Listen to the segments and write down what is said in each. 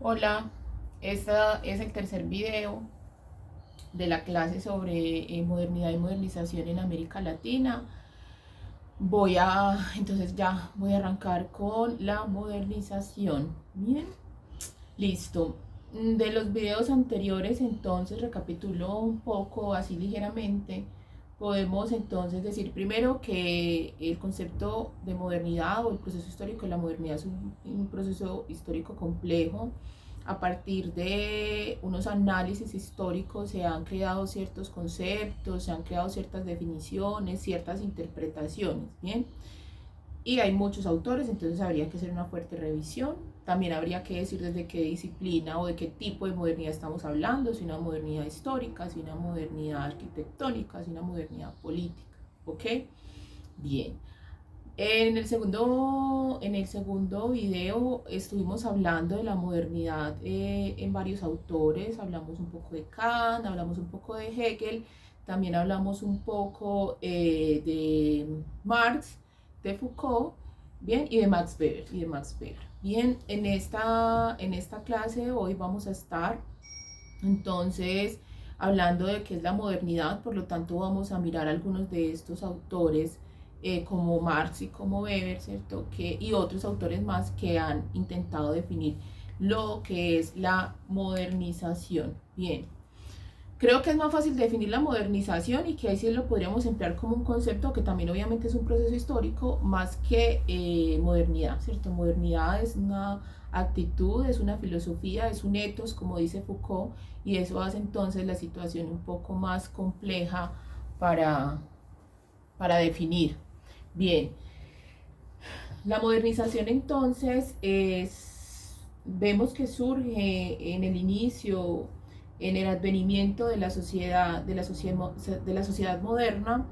Hola, este es el tercer video de la clase sobre modernidad y modernización en América Latina. Entonces ya voy a arrancar con la modernización. Bien, listo. De los videos anteriores, entonces recapitulo un poco así ligeramente. Podemos entonces decir primero que el concepto de modernidad o el proceso histórico de la modernidad es un proceso histórico complejo. A partir de unos análisis históricos se han creado ciertos conceptos, se han creado ciertas definiciones, ciertas interpretaciones, ¿bien? Y hay muchos autores, entonces habría que hacer una fuerte revisión. También habría que decir desde qué disciplina o de qué tipo de modernidad estamos hablando, si una modernidad histórica, si una modernidad arquitectónica, si una modernidad política, ¿ok? Bien. En el segundo video estuvimos hablando de la modernidad en varios autores, hablamos un poco de Kant, hablamos un poco de Hegel, también hablamos un poco de Marx, de Foucault, bien, y de Max Weber, Bien, en esta clase de hoy vamos a estar entonces hablando de qué es la modernidad, por lo tanto vamos a mirar algunos de estos autores como Marx y como Weber, ¿cierto? Y otros autores más que han intentado definir lo que es la modernización. Bien, creo que es más fácil definir la modernización y que ahí sí lo podríamos emplear como un concepto que también obviamente es un proceso histórico más que modernidad, ¿cierto? Modernidad es una actitud, es una filosofía, es un ethos, como dice Foucault, y eso hace entonces la situación un poco más compleja para, para definir. Bien, la modernización entonces vemos que surge en el inicio, en el advenimiento de la sociedad moderna,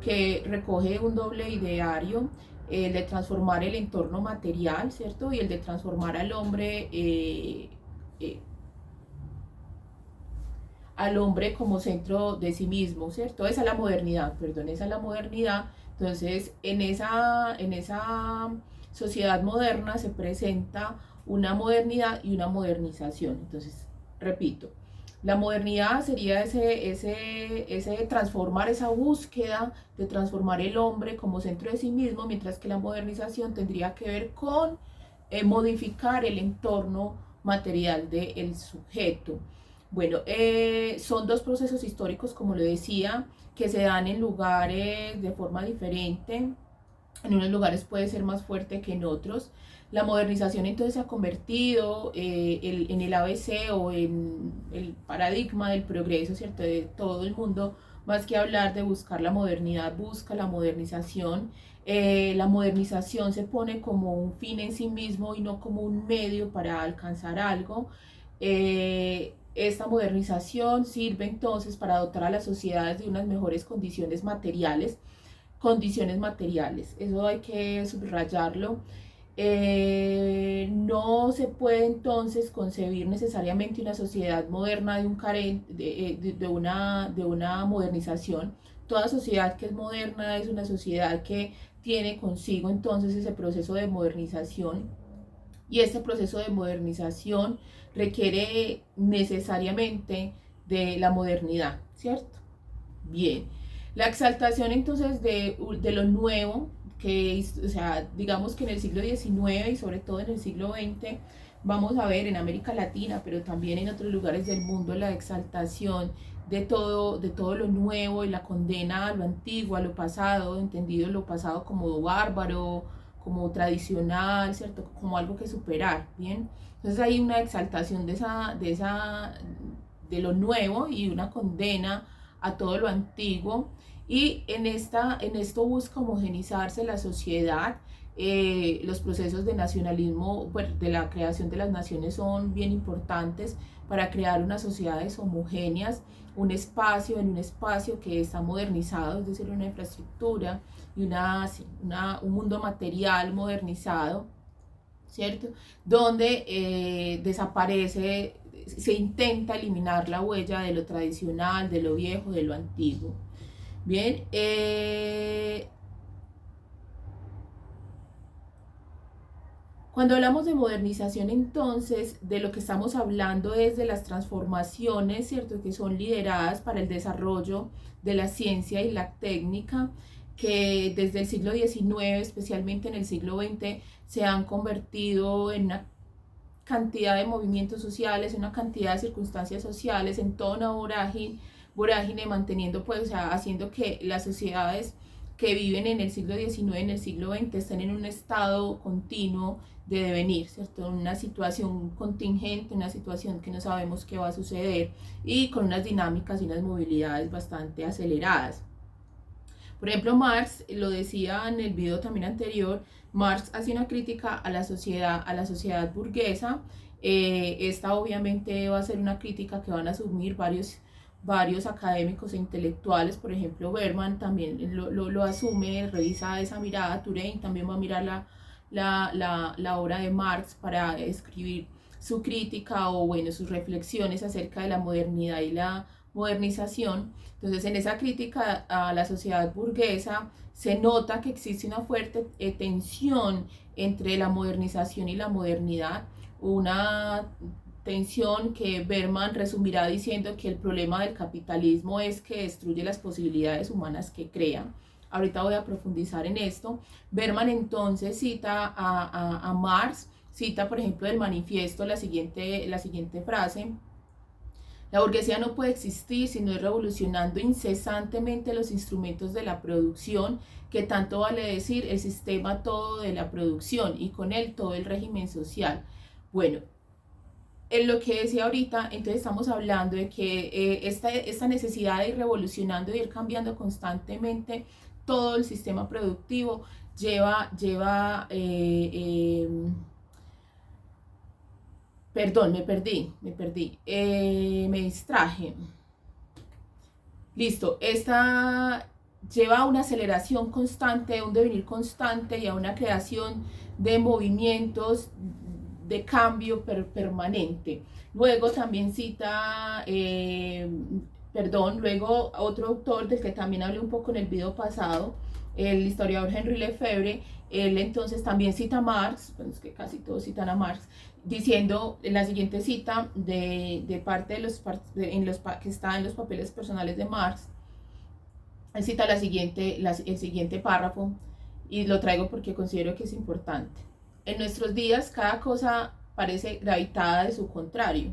que recoge un doble ideario, el de transformar el entorno material, ¿cierto? Y el de transformar eh, al hombre como centro de sí mismo, ¿cierto? Esa es la modernidad, perdón, esa es la modernidad. Entonces, en esa sociedad moderna se presenta una modernidad y una modernización. Entonces, repito, la modernidad sería ese transformar, esa búsqueda de transformar el hombre como centro de sí mismo, mientras que la modernización tendría que ver con modificar el entorno material del sujeto. Bueno, son dos procesos históricos, como lo decía, que se dan en lugares de forma diferente. En unos lugares puede ser más fuerte que en otros. La modernización entonces se ha convertido en el ABC o en el paradigma del progreso, ¿cierto? De todo el mundo, más que hablar de buscar la modernidad, busca la modernización. La modernización se pone como un fin en sí mismo y no como un medio para alcanzar algo. Esta modernización sirve entonces para dotar a las sociedades de unas mejores condiciones materiales, eso hay que subrayarlo. No se puede entonces concebir necesariamente una sociedad moderna de una modernización. Toda sociedad que es moderna es una sociedad que tiene consigo entonces ese proceso de modernización, y este proceso de modernización requiere necesariamente de la modernidad, ¿cierto? Bien, la exaltación entonces de lo nuevo, o sea, digamos que en el siglo XIX y sobre todo en el siglo XX, vamos a ver en América Latina, pero también en otros lugares del mundo, la exaltación de todo lo nuevo y la condena a lo antiguo, a lo pasado, entendido lo pasado como bárbaro, como tradicional, ¿cierto? Como algo que superar, ¿bien? Entonces hay una exaltación de lo nuevo y una condena a todo lo antiguo, y en esto busca homogenizarse la sociedad. Los procesos de nacionalismo, bueno, de la creación de las naciones son bien importantes para crear unas sociedades homogéneas, en un espacio que está modernizado, es decir, una infraestructura y un mundo material modernizado, ¿cierto? Donde se intenta eliminar la huella de lo tradicional, de lo viejo, de lo antiguo. Bien, Cuando hablamos de modernización, entonces, de lo que estamos hablando es de las transformaciones, ¿cierto?, que son lideradas para el desarrollo de la ciencia y la técnica, que desde el siglo XIX, especialmente en el siglo XX, se han convertido en una cantidad de movimientos sociales, en una cantidad de circunstancias sociales, en toda una vorágine manteniendo, pues, o sea, haciendo que las sociedades que viven en el siglo XIX, en el siglo XX, estén en un estado continuo de devenir, ¿cierto? Una situación contingente, una situación que no sabemos qué va a suceder y con unas dinámicas y unas movilidades bastante aceleradas. Por ejemplo, Marx, lo decía en el video también anterior, Marx hace una crítica a la sociedad burguesa. Esta obviamente va a ser una crítica que van a asumir varios académicos e intelectuales. Por ejemplo, Berman también lo asume, revisa esa mirada. Touraine también va a mirar la obra de Marx para escribir su crítica o, bueno, sus reflexiones acerca de la modernidad y la modernización. Entonces, en esa crítica a la sociedad burguesa se nota que existe una fuerte tensión entre la modernización y la modernidad, una tensión que Berman resumirá diciendo que el problema del capitalismo es que destruye las posibilidades humanas que crea. Ahorita voy a profundizar en esto. Berman entonces cita a Marx, cita por ejemplo del manifiesto la siguiente frase: la burguesía no puede existir si no es revolucionando incesantemente los instrumentos de la producción, que tanto vale decir el sistema todo de la producción y con él todo el régimen social. Bueno, en lo que decía ahorita, entonces estamos hablando de que esta necesidad de ir revolucionando, de ir cambiando constantemente todo el sistema productivo, perdón, me distraje. Listo, esta lleva a una aceleración constante, a un devenir constante y a una creación de movimientos de cambio permanente. Luego también cita, luego otro autor del que también hablé un poco en el video pasado, el historiador Henri Lefebvre. Él entonces también cita a Marx, bueno, es que casi todos citan a Marx, diciendo en la siguiente cita de parte de que está en los papeles personales de Marx. Él cita el siguiente párrafo y lo traigo porque considero que es importante. En nuestros días cada cosa parece gravitada de su contrario.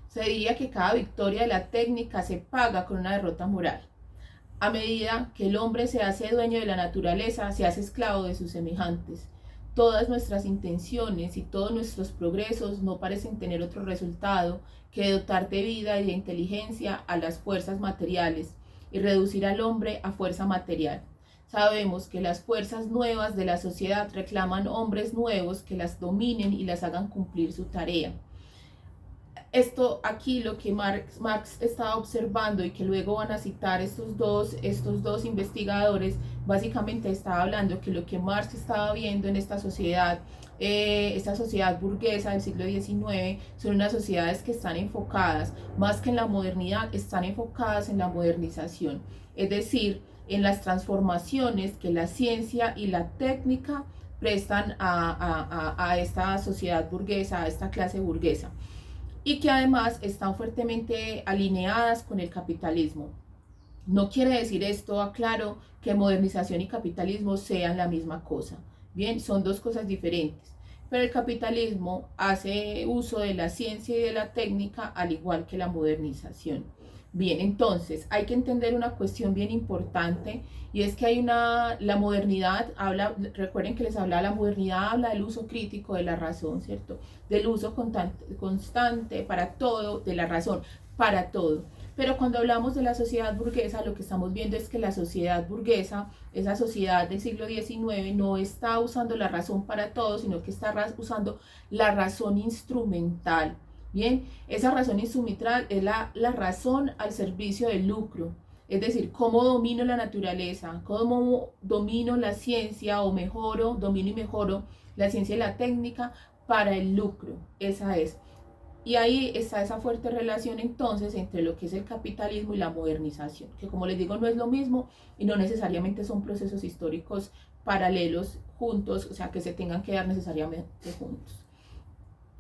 Se diría que cada victoria de la técnica se paga con una derrota moral. A medida que el hombre se hace dueño de la naturaleza, se hace esclavo de sus semejantes. Todas nuestras intenciones y todos nuestros progresos no parecen tener otro resultado que dotar de vida y de inteligencia a las fuerzas materiales y reducir al hombre a fuerza material. Sabemos que las fuerzas nuevas de la sociedad reclaman hombres nuevos que las dominen y las hagan cumplir su tarea. Esto aquí lo que Marx estaba observando y que luego van a citar estos dos investigadores, básicamente estaba hablando que lo que Marx estaba viendo en esta sociedad burguesa del siglo XIX, son unas sociedades que están enfocadas, más que en la modernidad, están enfocadas en la modernización, es decir, en las transformaciones que la ciencia y la técnica prestan a esta sociedad burguesa, a esta clase burguesa, y que además están fuertemente alineadas con el capitalismo. No quiere decir esto, aclaro, que modernización y capitalismo sean la misma cosa. Bien, son dos cosas diferentes. Pero el capitalismo hace uso de la ciencia y de la técnica al igual que la modernización. Bien, entonces hay que entender una cuestión bien importante, y es que la modernidad recuerden que les hablaba, la modernidad habla del uso crítico de la razón, ¿cierto? Del uso constante para todo, de la razón, para todo. Pero cuando hablamos de la sociedad burguesa, lo que estamos viendo es que la sociedad burguesa, esa sociedad del siglo XIX, no está usando la razón para todo, sino que está usando la razón instrumental. Bien, esa razón instrumental es la razón al servicio del lucro. Es decir, cómo domino la naturaleza, cómo domino la ciencia o domino y mejoro la ciencia y la técnica para el lucro. Esa es. Y ahí está esa fuerte relación entonces entre lo que es el capitalismo y la modernización, que como les digo no es lo mismo y no necesariamente son procesos históricos paralelos juntos, o sea, que se tengan que dar necesariamente juntos.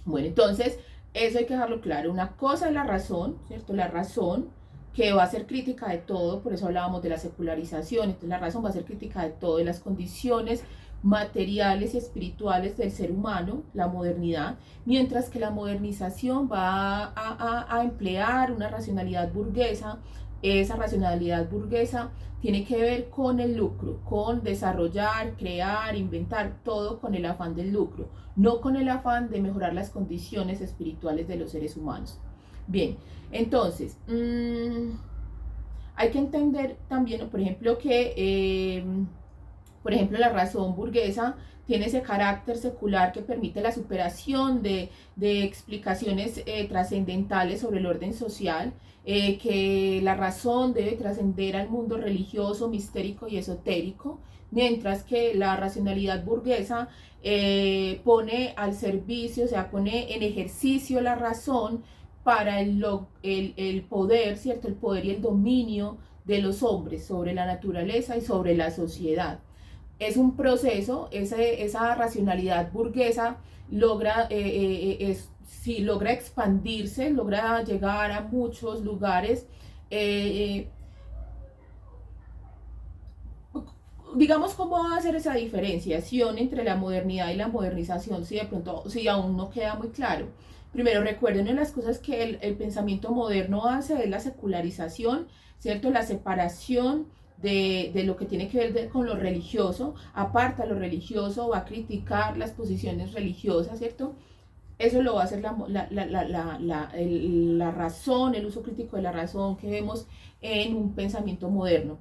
Bueno, entonces, eso hay que dejarlo claro. Una cosa es la razón, ¿cierto? La razón que va a ser crítica de todo, por eso hablábamos de la secularización, entonces la razón va a ser crítica de todo, de las condiciones materiales y espirituales del ser humano, la modernidad, mientras que la modernización va a emplear una racionalidad burguesa. Esa racionalidad burguesa tiene que ver con el lucro, con desarrollar, crear, inventar, todo con el afán del lucro, no con el afán de mejorar las condiciones espirituales de los seres humanos. Bien, entonces, hay que entender también, por ejemplo, que la razón burguesa tiene ese carácter secular que permite la superación de explicaciones trascendentales sobre el orden social, que la razón debe trascender al mundo religioso, mistérico y esotérico, mientras que la racionalidad burguesa pone al servicio, o sea, pone en ejercicio la razón para el poder, ¿cierto? El poder y el dominio de los hombres sobre la naturaleza y sobre la sociedad. Es un proceso, esa racionalidad burguesa logra, logra expandirse, logra llegar a muchos lugares. Digamos, ¿cómo va a hacer esa diferenciación entre la modernidad y la modernización? Si de pronto, si aún no queda muy claro. Primero, recuerden, una de las cosas que el pensamiento moderno hace es la secularización, ¿cierto? La separación de lo que tiene que ver con lo religioso, aparta lo religioso, va a criticar las posiciones religiosas, ¿cierto? Eso lo va a hacer la razón, el uso crítico de la razón que vemos en un pensamiento moderno.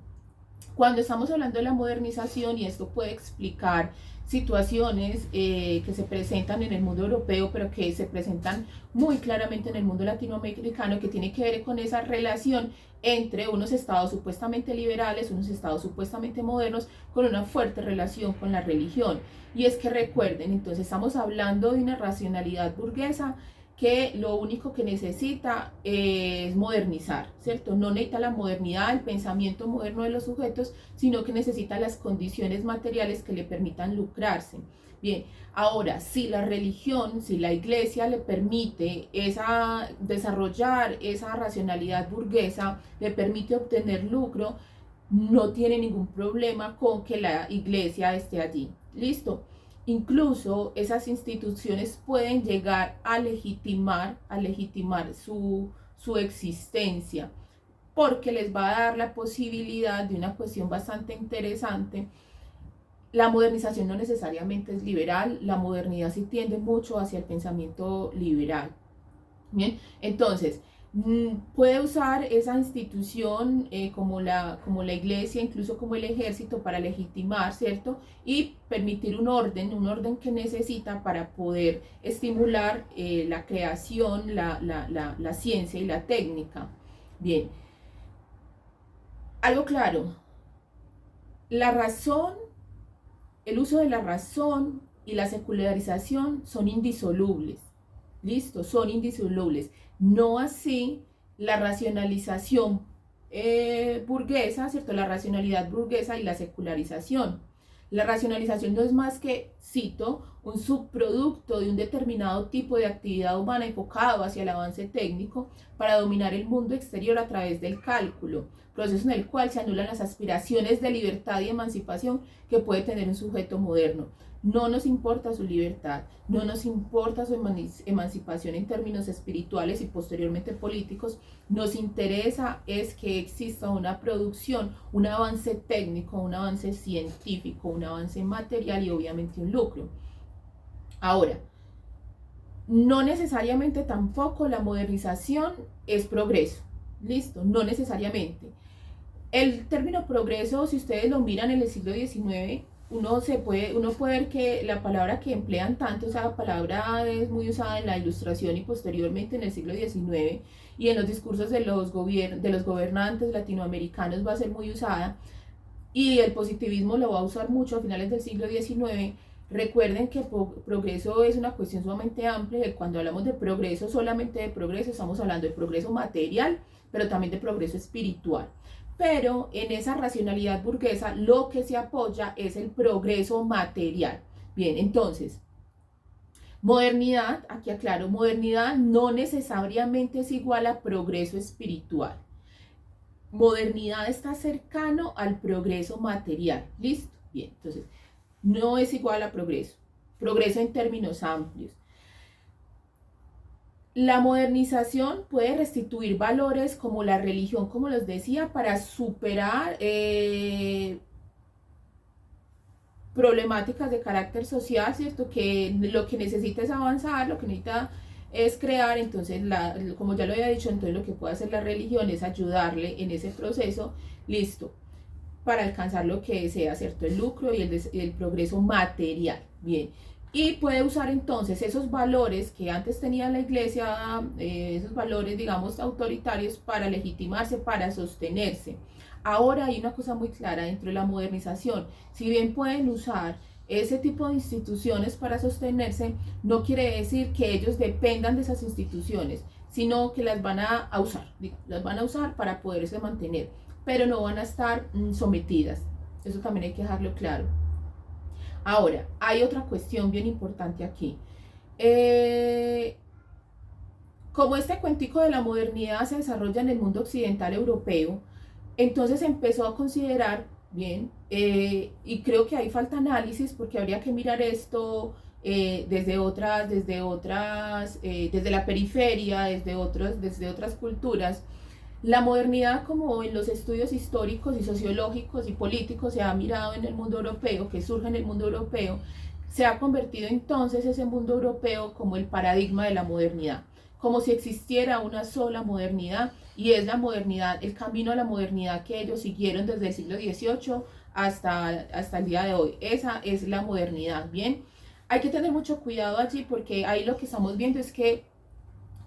Cuando estamos hablando de la modernización, y esto puede explicar situaciones que se presentan en el mundo europeo, pero que se presentan muy claramente en el mundo latinoamericano, que tiene que ver con esa relación entre unos estados supuestamente liberales, unos estados supuestamente modernos, con una fuerte relación con la religión. Y es que recuerden, entonces estamos hablando de una racionalidad burguesa que lo único que necesita es modernizar, ¿cierto? No necesita la modernidad, el pensamiento moderno de los sujetos, sino que necesita las condiciones materiales que le permitan lucrarse. Bien, ahora, si la religión, si la iglesia le permite desarrollar esa racionalidad burguesa, le permite obtener lucro, no tiene ningún problema con que la iglesia esté allí. ¿Listo? Incluso esas instituciones pueden llegar a legitimar su existencia, porque les va a dar la posibilidad de una cuestión bastante interesante. La modernización no necesariamente es liberal, la modernidad sí tiende mucho hacia el pensamiento liberal. Bien, entonces, puede usar esa institución como la iglesia, incluso como el ejército, para legitimar, ¿cierto? Y permitir un orden que necesita para poder estimular la creación, la ciencia y la técnica. Bien, algo claro, la razón, el uso de la razón y la secularización son indisolubles. ¿Listo? Son indisolubles. No así la racionalización burguesa, ¿cierto? La racionalidad burguesa y la secularización. La racionalización no es más que, cito, un subproducto de un determinado tipo de actividad humana enfocado hacia el avance técnico para dominar el mundo exterior a través del cálculo, proceso en el cual se anulan las aspiraciones de libertad y emancipación que puede tener un sujeto moderno. No nos importa su libertad, no nos importa su emancipación en términos espirituales y posteriormente políticos. Nos interesa es que exista una producción, un avance técnico, un avance científico, un avance material y obviamente un lucro. Ahora, no necesariamente tampoco la modernización es progreso. Listo, no necesariamente. El término progreso, si ustedes lo miran en el siglo XIX, uno puede ver que la palabra que emplean tanto, esa palabra es muy usada en la Ilustración y posteriormente en el siglo XIX, y en los discursos de los gobernantes latinoamericanos va a ser muy usada, y el positivismo lo va a usar mucho a finales del siglo XIX, Recuerden que progreso es una cuestión sumamente amplia, y cuando hablamos de progreso, solamente de progreso, estamos hablando de progreso material, pero también de progreso espiritual. Pero en esa racionalidad burguesa lo que se apoya es el progreso material. Bien, entonces, modernidad, aquí aclaro, modernidad no necesariamente es igual a progreso espiritual. Modernidad está cercano al progreso material. ¿Listo? Bien, entonces, no es igual a progreso. Progreso en términos amplios. La modernización puede restituir valores como la religión, como les decía, para superar problemáticas de carácter social, ¿cierto? Que lo que necesita es avanzar, lo que necesita es crear, entonces, como ya lo había dicho, entonces lo que puede hacer la religión es ayudarle en ese proceso, listo, para alcanzar lo que desea, ¿cierto? El lucro y el progreso material, bien. Y puede usar entonces esos valores que antes tenía la iglesia, esos valores, digamos, autoritarios para legitimarse, para sostenerse. Ahora hay una cosa muy clara dentro de la modernización. Si bien pueden usar ese tipo de instituciones para sostenerse, no quiere decir que ellos dependan de esas instituciones, sino que las van a usar para poderse mantener, pero no van a estar sometidas. Eso también hay que dejarlo claro. Ahora, hay otra cuestión bien importante aquí. Como este cuentico de la modernidad se desarrolla en el mundo occidental europeo, entonces empezó a considerar, bien, y creo que ahí falta análisis porque habría que mirar esto desde la periferia, desde otras culturas. La modernidad, como en los estudios históricos y sociológicos y políticos se ha mirado en el mundo europeo, que surge en el mundo europeo, se ha convertido entonces ese mundo europeo como el paradigma de la modernidad, como si existiera una sola modernidad, y es la modernidad, el camino a la modernidad que ellos siguieron desde el siglo XVIII hasta el día de hoy. Esa es la modernidad, ¿bien? Hay que tener mucho cuidado allí porque ahí lo que estamos viendo es que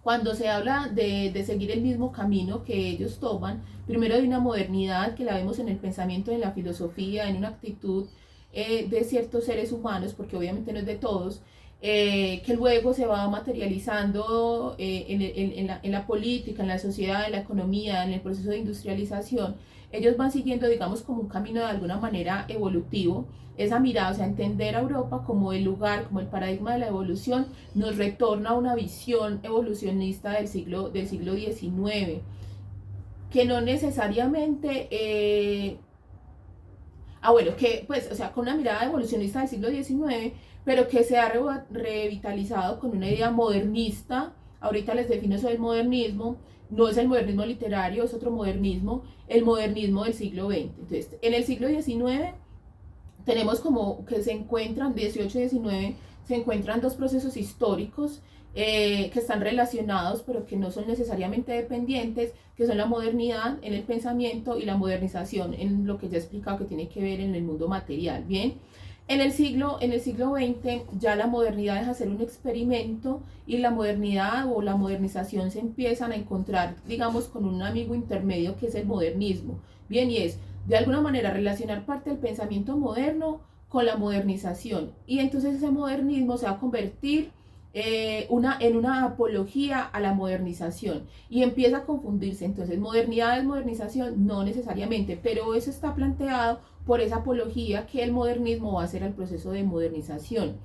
cuando se habla de seguir el mismo camino que ellos toman, primero de una modernidad que la vemos en el pensamiento, en la filosofía, en una actitud de ciertos seres humanos, porque obviamente no es de todos, que luego se va materializando en la política, en la sociedad, en la economía, en el proceso de industrialización. Ellos van siguiendo, digamos, como un camino de alguna manera evolutivo, esa mirada, o sea, entender a Europa como el lugar, como el paradigma de la evolución, nos retorna a una visión evolucionista del siglo XIX, que no necesariamente, que pues, o sea, con una mirada evolucionista del siglo XIX, pero que se ha revitalizado con una idea modernista. Ahorita les defino eso del modernismo, no es el modernismo literario, es otro modernismo, el modernismo del siglo XX. Entonces, en el siglo XIX tenemos como que se encuentran, 18 y 19, se encuentran dos procesos históricos que están relacionados, pero que no son necesariamente dependientes, que son la modernidad en el pensamiento y la modernización en lo que ya he explicado que tiene que ver en el mundo material, ¿bien? En el siglo XX ya la modernidad deja de ser un experimento y la modernidad o la modernización se empiezan a encontrar, digamos, con un amigo intermedio que es el modernismo, ¿bien? Y es de alguna manera relacionar parte del pensamiento moderno con la modernización. Y entonces ese modernismo se va a convertir en una apología a la modernización y empieza a confundirse. Entonces, modernidad es modernización, no necesariamente, pero eso está planteado por esa apología que el modernismo va a hacer al proceso de modernización.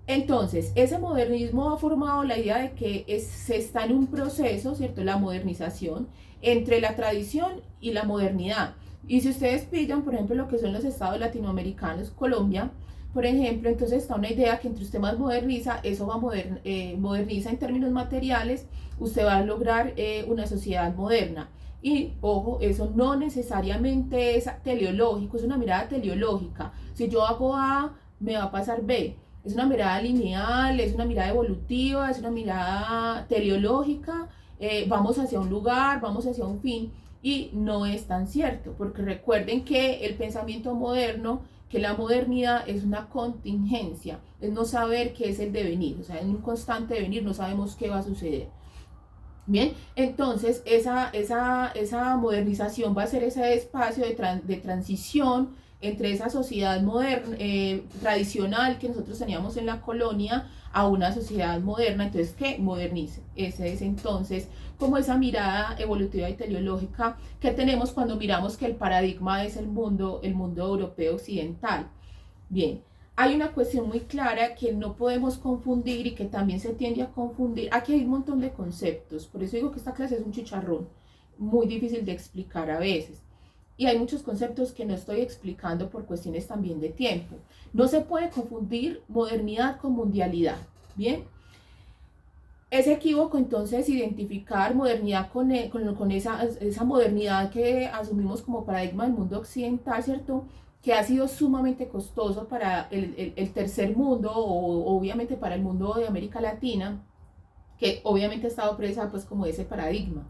Entonces, ese modernismo ha formado la idea de que se está en un proceso, ¿cierto? La modernización entre la tradición y la modernidad. Y si ustedes pillan, por ejemplo, lo que son los estados latinoamericanos, Colombia, por ejemplo, entonces está una idea que entre usted más moderniza, eso va moderniza en términos materiales, usted va a lograr una sociedad moderna. Y ojo, eso no necesariamente es teleológico, es una mirada teleológica. Si yo hago A, me va a pasar B. Es una mirada lineal, es una mirada evolutiva, es una mirada teleológica. Vamos hacia un lugar, vamos hacia un fin. Y no es tan cierto, porque recuerden que el pensamiento moderno, que la modernidad es una contingencia, es no saber qué es el devenir, o sea, en un constante devenir no sabemos qué va a suceder. Bien, entonces esa modernización va a ser ese espacio de transición entre esa sociedad moderna, tradicional que nosotros teníamos en la colonia, a una sociedad moderna, entonces que modernice. Ese es entonces como esa mirada evolutiva y teleológica que tenemos cuando miramos que el paradigma es el mundo europeo occidental. Bien, hay una cuestión muy clara que no podemos confundir y que también se tiende a confundir. Aquí hay un montón de conceptos, por eso digo que esta clase es un chicharrón, muy difícil de explicar a veces. Y hay muchos conceptos que no estoy explicando por cuestiones también de tiempo. No se puede confundir modernidad con mundialidad, ¿bien? Es equívoco entonces identificar modernidad con esa modernidad que asumimos como paradigma del mundo occidental, ¿cierto? Que ha sido sumamente costoso para el tercer mundo o obviamente para el mundo de América Latina, que obviamente ha estado presa pues como ese paradigma.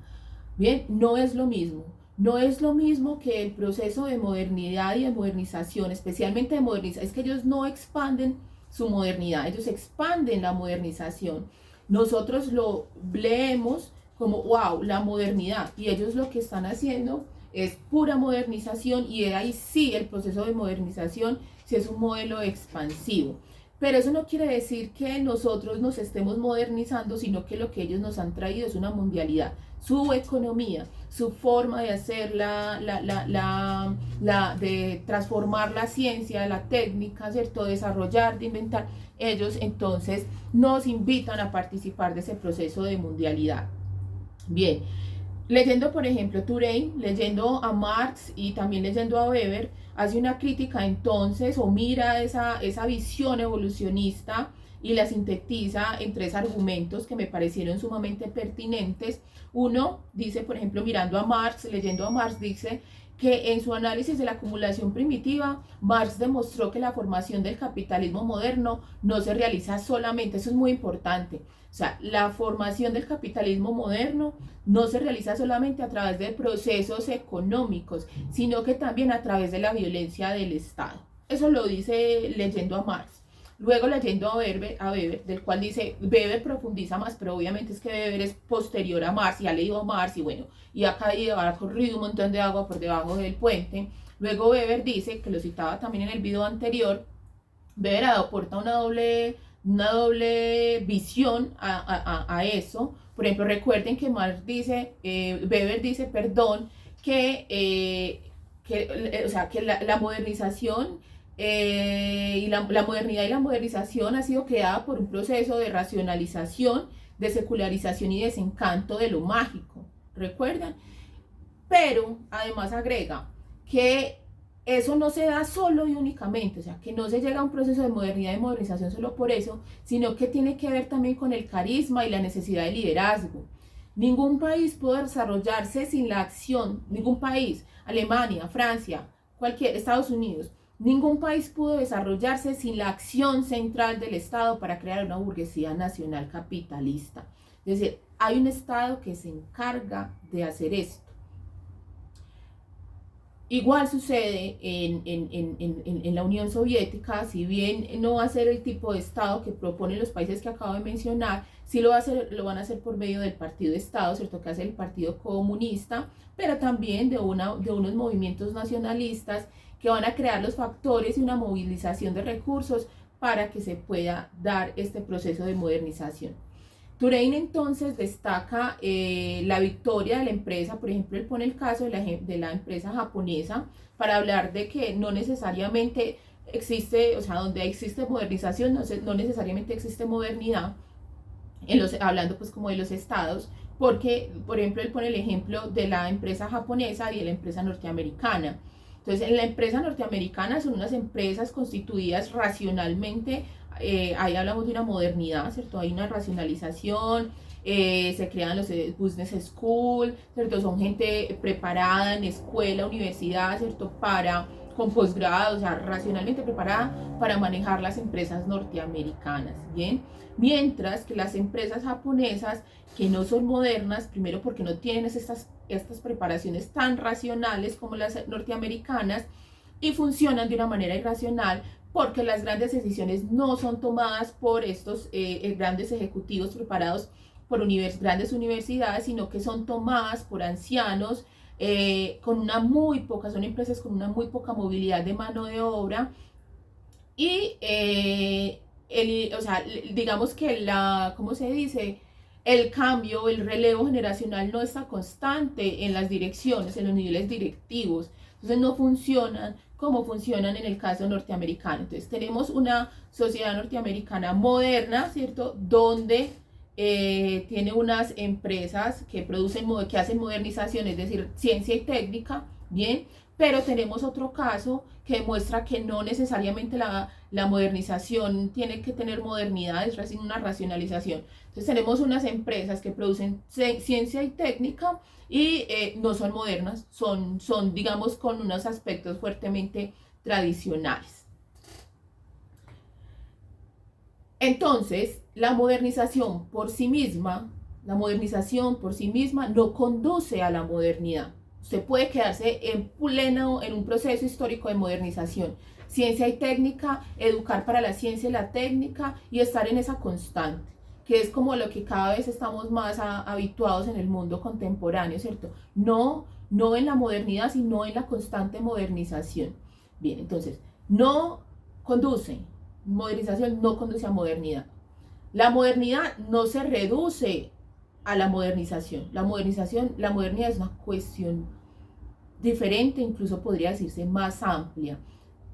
Bien, no es lo mismo. No es lo mismo que el proceso de modernidad y de modernización, especialmente de modernización, es que ellos no expanden su modernidad, ellos expanden la modernización. Nosotros lo leemos como, wow, la modernidad, y ellos lo que están haciendo es pura modernización, y ahí sí el proceso de modernización sí es un modelo expansivo. Pero eso no quiere decir que nosotros nos estemos modernizando, sino que lo que ellos nos han traído es una mundialidad. Su economía, su forma de hacer de transformar la ciencia, la técnica, ¿cierto? Desarrollar, de inventar. Ellos entonces nos invitan a participar de ese proceso de mundialidad. Bien, leyendo por ejemplo Turein, leyendo a Marx y también leyendo a Weber, hace una crítica entonces o mira esa visión evolucionista y la sintetiza en tres argumentos que me parecieron sumamente pertinentes. Uno dice, por ejemplo, mirando a Marx, leyendo a Marx, dice que en su análisis de la acumulación primitiva, Marx demostró que la formación del capitalismo moderno no se realiza solamente, eso es muy importante, o sea, la formación del capitalismo moderno no se realiza solamente a través de procesos económicos, sino que también a través de la violencia del Estado. Eso lo dice leyendo a Marx. Luego leyendo a Weber, del cual dice, Weber profundiza más, pero obviamente es que Weber es posterior a Marx y ha leído a Marx y bueno, y ha caído, ha corrido un montón de agua por debajo del puente. Luego Weber dice, que lo citaba también en el video anterior, Weber aporta una doble visión a eso. Por ejemplo, recuerden que Marx dice, Weber dice, perdón, o sea, que la modernización y la modernidad y la modernización ha sido creada por un proceso de racionalización, de secularización y desencanto de lo mágico, ¿recuerdan? Pero además agrega que eso no se da solo y únicamente, o sea, que no se llega a un proceso de modernidad y modernización solo por eso, sino que tiene que ver también con el carisma y la necesidad de liderazgo. Ningún país puede desarrollarse sin la acción, ningún país, Alemania, Francia, Estados Unidos, ningún país pudo desarrollarse sin la acción central del Estado para crear una burguesía nacional capitalista. Es decir, hay un Estado que se encarga de hacer esto. Igual sucede en la Unión Soviética, si bien no va a ser el tipo de Estado que proponen los países que acabo de mencionar, sí lo van a hacer por medio del partido de Estado, ¿cierto? Que hace el Partido Comunista, pero también de unos movimientos nacionalistas que van a crear los factores y una movilización de recursos para que se pueda dar este proceso de modernización. Turein entonces destaca la victoria de la empresa, por ejemplo, él pone el caso de la empresa japonesa para hablar de que no necesariamente existe, o sea, donde existe modernización, no necesariamente existe modernidad, hablando pues como de los estados, porque, por ejemplo, él pone el ejemplo de la empresa japonesa y de la empresa norteamericana. Entonces, en la empresa norteamericana son unas empresas constituidas racionalmente, ahí hablamos de una modernidad, ¿cierto? Hay una racionalización, se crean los business school, ¿cierto? Son gente preparada en escuela, universidad, ¿cierto? Con posgrado, o sea, racionalmente preparada para manejar las empresas norteamericanas, ¿bien? Mientras que las empresas japonesas, que no son modernas, primero porque no tienen estas preparaciones tan racionales como las norteamericanas, y funcionan de una manera irracional porque las grandes decisiones no son tomadas por estos grandes ejecutivos preparados por grandes universidades, sino que son tomadas por ancianos son empresas con una muy poca movilidad de mano de obra y o sea, digamos que ¿cómo se dice? El cambio, el relevo generacional no está constante en las direcciones, en los niveles directivos. Entonces no funcionan como funcionan en el caso norteamericano. Entonces tenemos una sociedad norteamericana moderna, ¿cierto? Donde tiene unas empresas que hacen modernización, es decir, ciencia y técnica, bien, pero tenemos otro caso que demuestra que no necesariamente la modernización tiene que tener modernidad, es una racionalización. Entonces tenemos unas empresas que producen ciencia y técnica y no son modernas, son, digamos, con unos aspectos fuertemente tradicionales. Entonces, la modernización por sí misma no conduce a la modernidad. Usted puede quedarse en un proceso histórico de modernización, ciencia y técnica, educar para la ciencia y la técnica y estar en esa constante, que es como lo que cada vez estamos más habituados en el mundo contemporáneo, ¿cierto? No en la modernidad, sino en la constante modernización. Bien, entonces, modernización no conduce a modernidad. La modernidad no se reduce a la modernización. La modernidad es una cuestión diferente, incluso podría decirse más amplia.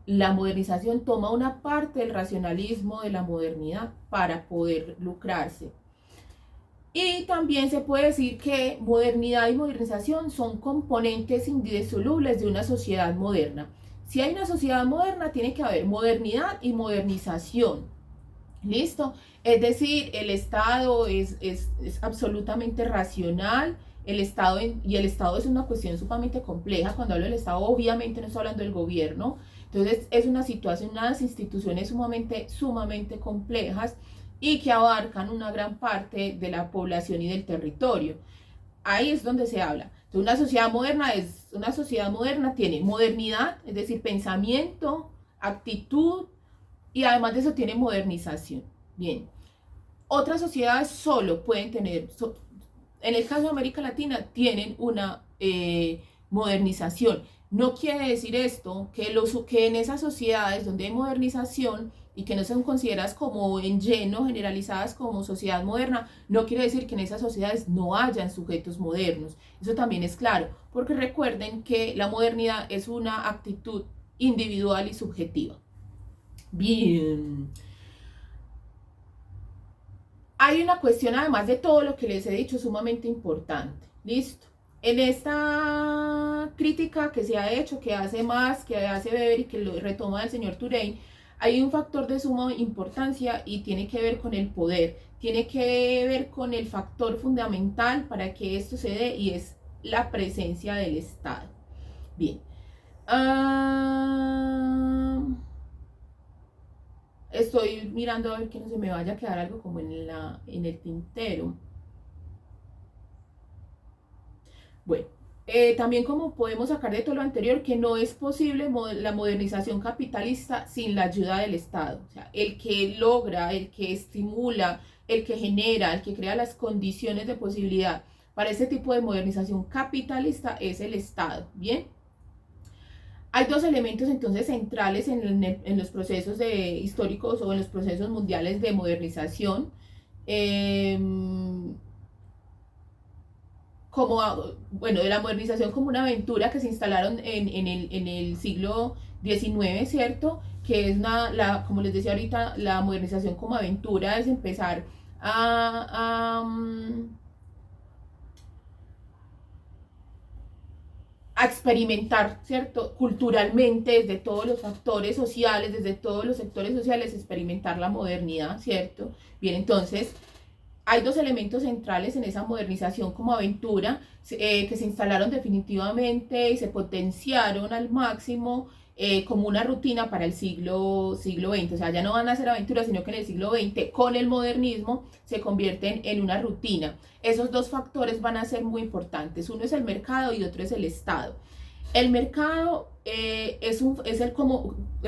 La modernización toma una parte del racionalismo de la modernidad para poder lucrarse. Y también se puede decir que modernidad y modernización son componentes indisolubles de una sociedad moderna. Si hay una sociedad moderna, tiene que haber modernidad y modernización. ¿Listo? Es decir, el Estado es absolutamente racional. Y el Estado es una cuestión sumamente compleja. Cuando hablo del Estado, obviamente no estoy hablando del gobierno. Entonces, es una situación, unas instituciones sumamente complejas y que abarcan una gran parte de la población y del territorio. Ahí es donde se habla. Entonces, una sociedad moderna tiene modernidad, es decir, pensamiento, actitud, y además de eso tiene modernización. Bien, otras sociedades solo pueden tener, en el caso de América Latina, tienen una modernización. No quiere decir esto que en esas sociedades donde hay modernización y que no son consideradas como en lleno, generalizadas como sociedad moderna, no quiere decir que en esas sociedades no hayan sujetos modernos. Eso también es claro, porque recuerden que la modernidad es una actitud individual y subjetiva. Bien. Hay una cuestión, además de todo lo que les he dicho, sumamente importante. Listo. En esta crítica que se ha hecho, que hace Weber y que lo retoma el señor Touraine, hay un factor de suma importancia y tiene que ver con el poder. Tiene que ver con el factor fundamental para que esto se dé y es la presencia del Estado. Bien. Estoy mirando a ver que no se me vaya a quedar algo como en el tintero. Bueno, también como podemos sacar de todo lo anterior que no es posible la modernización capitalista sin la ayuda del Estado. O sea, el que logra, el que estimula, el que genera, el que crea las condiciones de posibilidad para este tipo de modernización capitalista es el Estado. Bien. Hay dos elementos entonces centrales en los procesos históricos o en los procesos mundiales de modernización. De la modernización como una aventura que se instalaron en el siglo XIX, ¿cierto? Que es como les decía ahorita, la modernización como aventura es empezar a experimentar, ¿cierto? Culturalmente, desde todos los factores sociales, desde todos los sectores sociales, experimentar la modernidad, ¿cierto? Bien, entonces, hay dos elementos centrales en esa modernización como aventura que se instalaron definitivamente y se potenciaron al máximo como una rutina para el siglo XX. O sea, ya no van a ser aventuras, sino que en el siglo XX, con el modernismo, se convierten en una rutina. Esos dos factores van a ser muy importantes. Uno es el mercado y otro es el Estado. El mercado el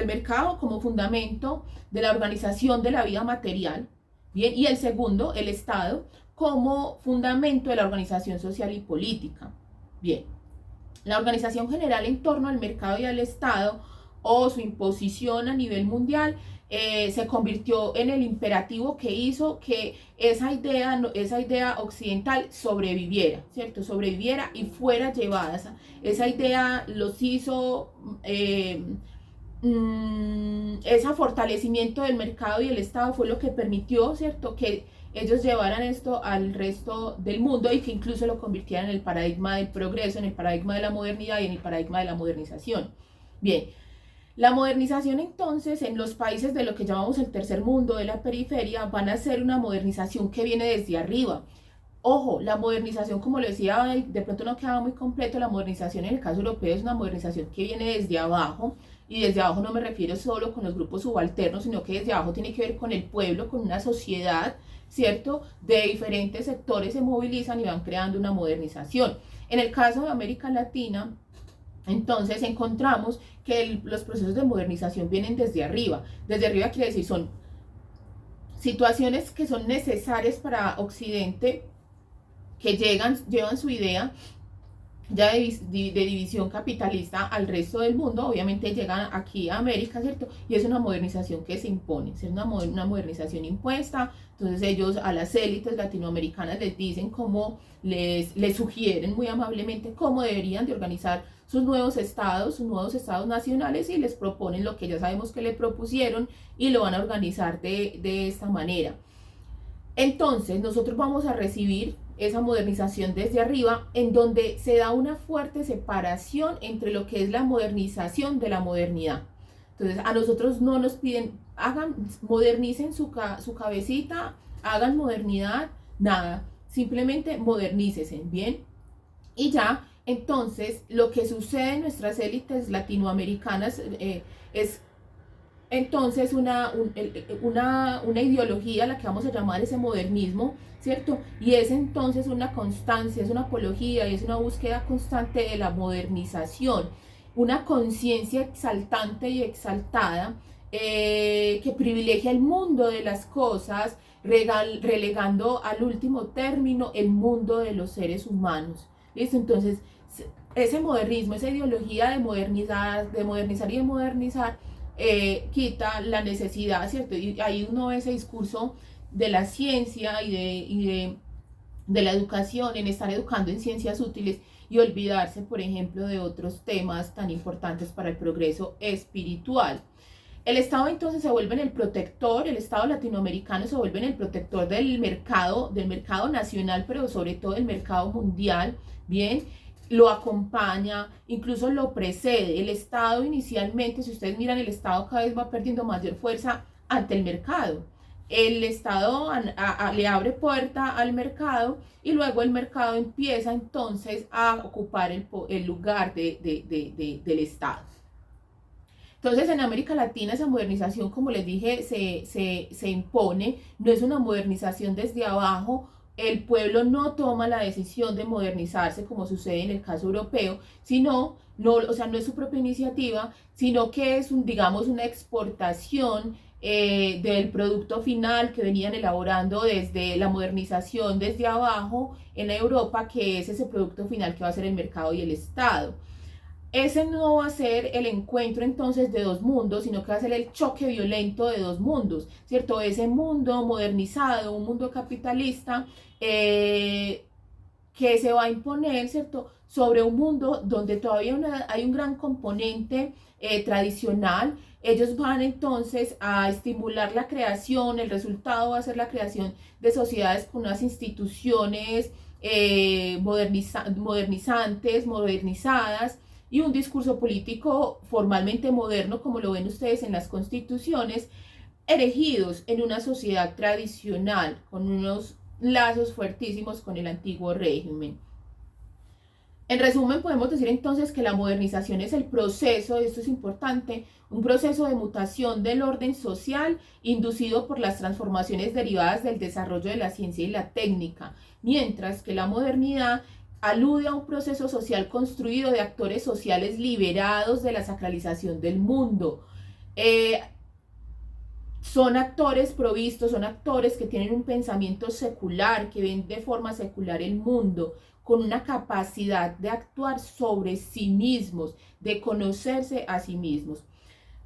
mercado como fundamento de la organización de la vida material. Bien, y el segundo, el Estado, como fundamento de la organización social y política. Bien. La organización general en torno al mercado y al Estado, o su imposición a nivel mundial, se convirtió en el imperativo que hizo que esa idea occidental sobreviviera, ¿cierto? Sobreviviera y fuera llevada. Esa idea los hizo, ese fortalecimiento del mercado y el Estado fue lo que permitió, ¿cierto?, que ellos llevaran esto al resto del mundo y que incluso lo convirtieran en el paradigma del progreso, en el paradigma de la modernidad y en el paradigma de la modernización. Bien, la modernización entonces en los países de lo que llamamos el tercer mundo, de la periferia, van a ser una modernización que viene desde arriba. Ojo, la modernización, como lo decía, de pronto no quedaba muy completo, la modernización en el caso europeo es una modernización que viene desde abajo, y desde abajo no me refiero solo con los grupos subalternos, sino que desde abajo tiene que ver con el pueblo, con una sociedad, ¿cierto? De diferentes sectores se movilizan y van creando una modernización. En el caso de América Latina, entonces encontramos que los procesos de modernización vienen desde arriba. Desde arriba quiere decir son situaciones que son necesarias para Occidente, que llevan su idea ya de división capitalista al resto del mundo, obviamente llegan aquí a América, ¿cierto? Y es una modernización que se impone, es una modernización impuesta. Entonces ellos a las élites latinoamericanas les dicen cómo, les sugieren muy amablemente cómo deberían de organizar sus nuevos estados nacionales, y les proponen lo que ya sabemos que le propusieron y lo van a organizar de esta manera. Entonces nosotros vamos a recibir esa modernización desde arriba, en donde se da una fuerte separación entre lo que es la modernización de la modernidad. Entonces a nosotros no nos piden, modernicen su cabecita, hagan modernidad, nada, simplemente modernícese, ¿bien? Y ya, entonces, lo que sucede en nuestras élites latinoamericanas es entonces una ideología, la que vamos a llamar ese modernismo, ¿cierto? Y es entonces una constancia, es una apología y es una búsqueda constante de la modernización, una conciencia exaltante y exaltada, que privilegia el mundo de las cosas, relegando al último término el mundo de los seres humanos. ¿Listo? Entonces, ese modernismo, esa ideología de modernizar y de modernizar, quita la necesidad, ¿cierto? Y ahí uno ve ese discurso de la ciencia de la educación, en estar educando en ciencias útiles y olvidarse, por ejemplo, de otros temas tan importantes para el progreso espiritual. El Estado entonces se vuelve en el protector, el Estado latinoamericano se vuelve en el protector del mercado nacional, pero sobre todo del mercado mundial, ¿bien? Lo acompaña, incluso lo precede. El Estado inicialmente, si ustedes miran, el Estado cada vez va perdiendo mayor fuerza ante el mercado. El Estado le abre puerta al mercado, y luego el mercado empieza entonces a ocupar el lugar del Estado. Entonces en América Latina esa modernización, como les dije, se impone, no es una modernización desde abajo. El pueblo no toma la decisión de modernizarse como sucede en el caso europeo, sino, no es su propia iniciativa, sino que es digamos una exportación del producto final que venían elaborando desde la modernización desde abajo en Europa, que es ese producto final que va a ser el mercado y el Estado. Ese no va a ser el encuentro entonces de dos mundos, sino que va a ser el choque violento de dos mundos, ¿cierto? Ese mundo modernizado, un mundo capitalista, que se va a imponer, ¿cierto?, sobre un mundo donde todavía hay un gran componente tradicional. Ellos van entonces a estimular la creación, el resultado va a ser la creación de sociedades con unas instituciones modernizantes, modernizadas, y un discurso político formalmente moderno, como lo ven ustedes en las constituciones, erigidos en una sociedad tradicional, con unos lazos fuertísimos con el antiguo régimen. En resumen, podemos decir entonces que la modernización es el proceso, esto es importante, un proceso de mutación del orden social inducido por las transformaciones derivadas del desarrollo de la ciencia y la técnica, mientras que la modernidad alude a un proceso social construido de actores sociales liberados de la sacralización del mundo. son actores provistos, son actores que tienen un pensamiento secular, que ven de forma secular el mundo, con una capacidad de actuar sobre sí mismos, de conocerse a sí mismos.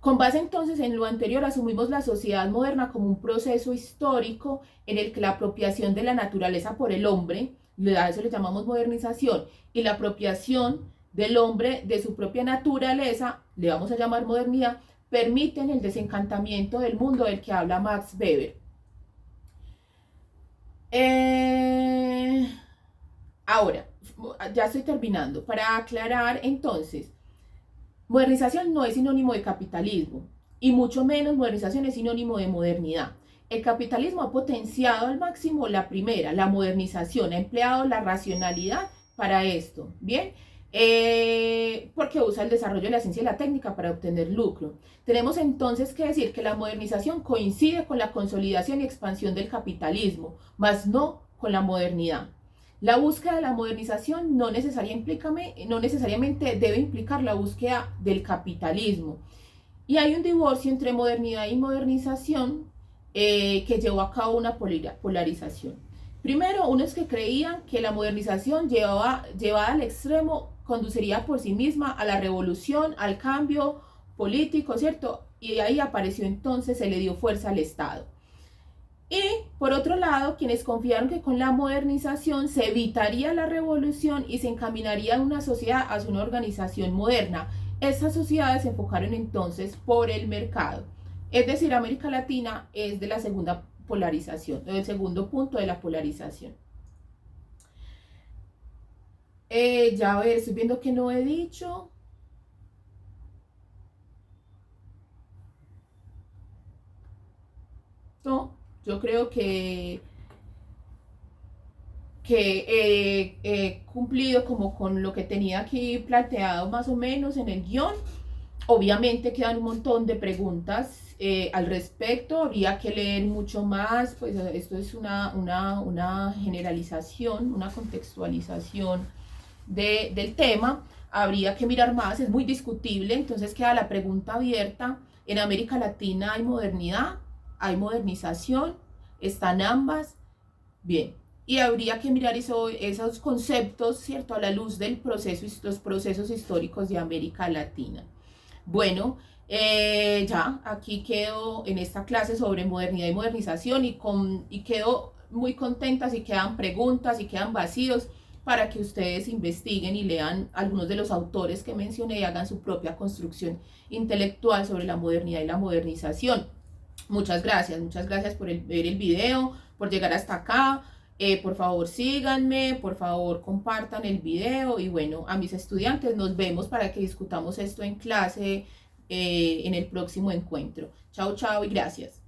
Con base entonces en lo anterior, asumimos la sociedad moderna como un proceso histórico en el que la apropiación de la naturaleza por el hombre, a eso le llamamos modernización, y la apropiación del hombre de su propia naturaleza, le vamos a llamar modernidad, permiten el desencantamiento del mundo del que habla Max Weber. Ahora, ya estoy terminando. Para aclarar entonces, modernización no es sinónimo de capitalismo y mucho menos modernización es sinónimo de modernidad. El capitalismo ha potenciado al máximo la primera, la modernización, ha empleado la racionalidad para esto, ¿bien? Porque usa el desarrollo de la ciencia y la técnica para obtener lucro. Tenemos entonces que decir que la modernización coincide con la consolidación y expansión del capitalismo, mas no con la modernidad. La búsqueda de la modernización no necesariamente debe implicar la búsqueda del capitalismo. Y hay un divorcio entre modernidad y modernización que llevó a cabo una polarización. Primero, unos que creían que la modernización llevada al extremo conduciría por sí misma a la revolución, al cambio político, ¿cierto? Y ahí apareció entonces, se le dio fuerza al Estado. Y por otro lado, quienes confiaron que con la modernización se evitaría la revolución y se encaminaría una sociedad hacia una organización moderna. Estas sociedades se enfocaron entonces por el mercado. Es decir, América Latina es de la segunda polarización, del segundo punto de la polarización. Ya a ver, estoy viendo que no he dicho. No, yo creo que he cumplido como con lo que tenía aquí planteado más o menos en el guión. Obviamente quedan un montón de preguntas al respecto, habría que leer mucho más, pues esto es una generalización, una contextualización del tema, habría que mirar más, es muy discutible, entonces queda la pregunta abierta. En América Latina hay modernidad, hay modernización, están ambas, bien, y habría que mirar esos conceptos, ¿cierto?, a la luz del proceso, los procesos históricos de América Latina. Bueno, ya aquí quedo en esta clase sobre modernidad y modernización y quedo muy contenta si quedan preguntas, si quedan vacíos, para que ustedes investiguen y lean algunos de los autores que mencioné y hagan su propia construcción intelectual sobre la modernidad y la modernización. Muchas gracias por ver el video, por llegar hasta acá. Por favor síganme, por favor compartan el video y bueno, a mis estudiantes nos vemos para que discutamos esto en clase en el próximo encuentro. Chao, chao y gracias.